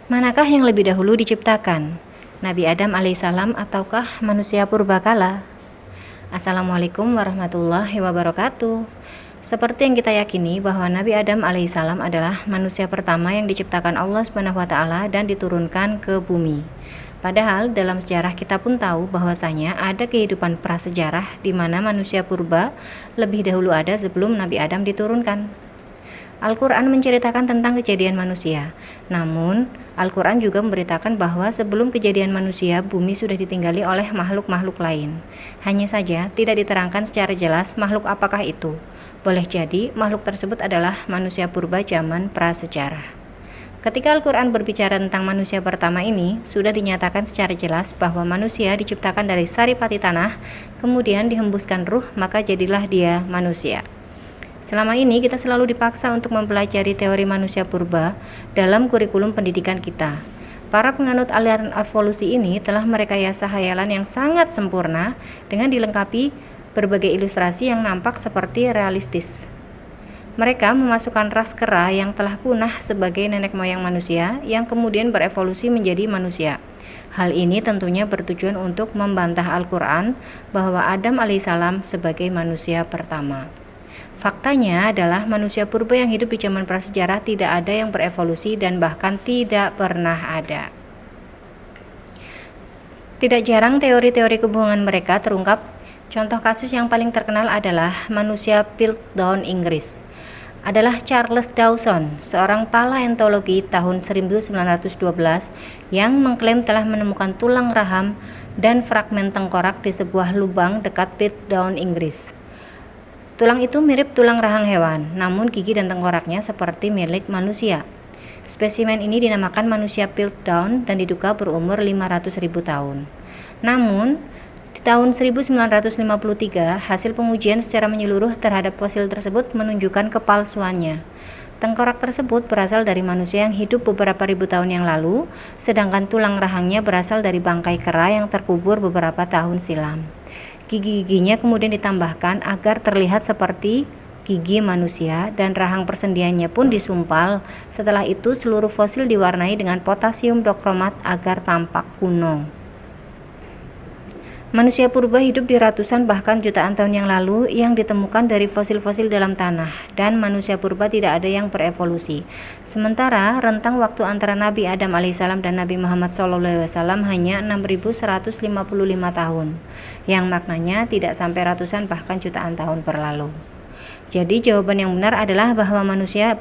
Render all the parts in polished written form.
Manakah yang lebih dahulu diciptakan? Nabi Adam alaihissalam ataukah manusia purbakala? Assalamualaikum warahmatullahi wabarakatuh. Seperti yang kita yakini bahwa Nabi Adam alaihissalam adalah manusia pertama yang diciptakan Allah Subhanahu wa taala dan diturunkan ke bumi. Padahal dalam sejarah kita pun tahu bahwasanya ada kehidupan prasejarah di mana manusia purba lebih dahulu ada sebelum Nabi Adam diturunkan. Al-Quran menceritakan tentang kejadian manusia. Namun, Al-Quran juga memberitakan bahwa sebelum kejadian manusia, bumi sudah ditinggali oleh makhluk-makhluk lain. Hanya saja tidak diterangkan secara jelas makhluk apakah itu. Boleh jadi makhluk tersebut adalah manusia purba zaman prasejarah. Ketika Al-Quran berbicara tentang manusia pertama ini, sudah dinyatakan secara jelas bahwa manusia diciptakan dari saripati tanah, kemudian dihembuskan ruh, maka jadilah dia manusia. Selama ini kita selalu dipaksa untuk mempelajari teori manusia purba dalam kurikulum pendidikan kita. Para penganut aliran evolusi ini telah merekayasa khayalan yang sangat sempurna dengan dilengkapi berbagai ilustrasi yang nampak seperti realistis. Mereka memasukkan ras kera yang telah punah sebagai nenek moyang manusia yang kemudian berevolusi menjadi manusia. Hal ini tentunya bertujuan untuk membantah Al-Quran bahwa Adam alaihissalam sebagai manusia pertama. Faktanya adalah manusia purba yang hidup di zaman prasejarah tidak ada yang berevolusi dan bahkan tidak pernah ada. Tidak jarang teori-teori kebohongan mereka terungkap. Contoh kasus yang paling terkenal adalah manusia Piltdown Inggris. Adalah Charles Dawson, seorang paleontologi tahun 1912 yang mengklaim telah menemukan tulang raham dan fragmen tengkorak di sebuah lubang dekat Piltdown, Inggris. Tulang itu mirip tulang rahang hewan, namun gigi dan tengkoraknya seperti milik manusia. Spesimen ini dinamakan manusia Piltdown dan diduga berumur 500.000 tahun. Namun, di tahun 1953, hasil pengujian secara menyeluruh terhadap fosil tersebut menunjukkan kepalsuannya. Tengkorak tersebut berasal dari manusia yang hidup beberapa ribu tahun yang lalu, sedangkan tulang rahangnya berasal dari bangkai kera yang terkubur beberapa tahun silam. Gigi-giginya kemudian ditambahkan agar terlihat seperti gigi manusia dan rahang persendiannya pun disumpal. Setelah itu seluruh fosil diwarnai dengan potasium dokromat agar tampak kuno. Manusia purba hidup di ratusan bahkan jutaan tahun yang lalu yang ditemukan dari fosil-fosil dalam tanah, dan manusia purba tidak ada yang berevolusi. Sementara rentang waktu antara Nabi Adam alaihissalam dan Nabi Muhammad SAW hanya 6.155 tahun, yang maknanya tidak sampai ratusan bahkan jutaan tahun berlalu. Jadi jawaban yang benar adalah bahwa manusia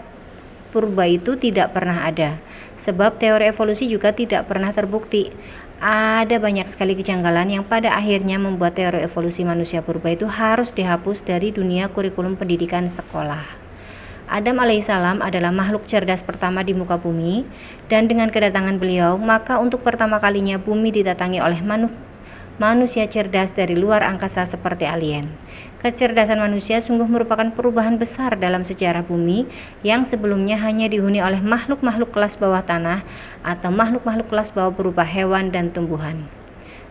purba itu tidak pernah ada, sebab teori evolusi juga tidak pernah terbukti. Ada banyak sekali kejanggalan yang pada akhirnya membuat teori evolusi manusia purba itu harus dihapus dari dunia kurikulum pendidikan sekolah. Adam alaihissalam adalah makhluk cerdas pertama di muka bumi, dan dengan kedatangan beliau, maka untuk pertama kalinya bumi didatangi oleh manusia cerdas dari luar angkasa seperti alien. Kecerdasan manusia sungguh merupakan perubahan besar dalam sejarah bumi yang sebelumnya hanya dihuni oleh makhluk-makhluk kelas bawah tanah atau makhluk-makhluk kelas bawah berupa hewan dan tumbuhan.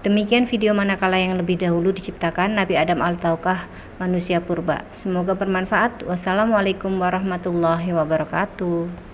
Demikian video manakala yang lebih dahulu diciptakan Nabi Adam ataukah manusia purba. Semoga bermanfaat. Wassalamualaikum warahmatullahi wabarakatuh.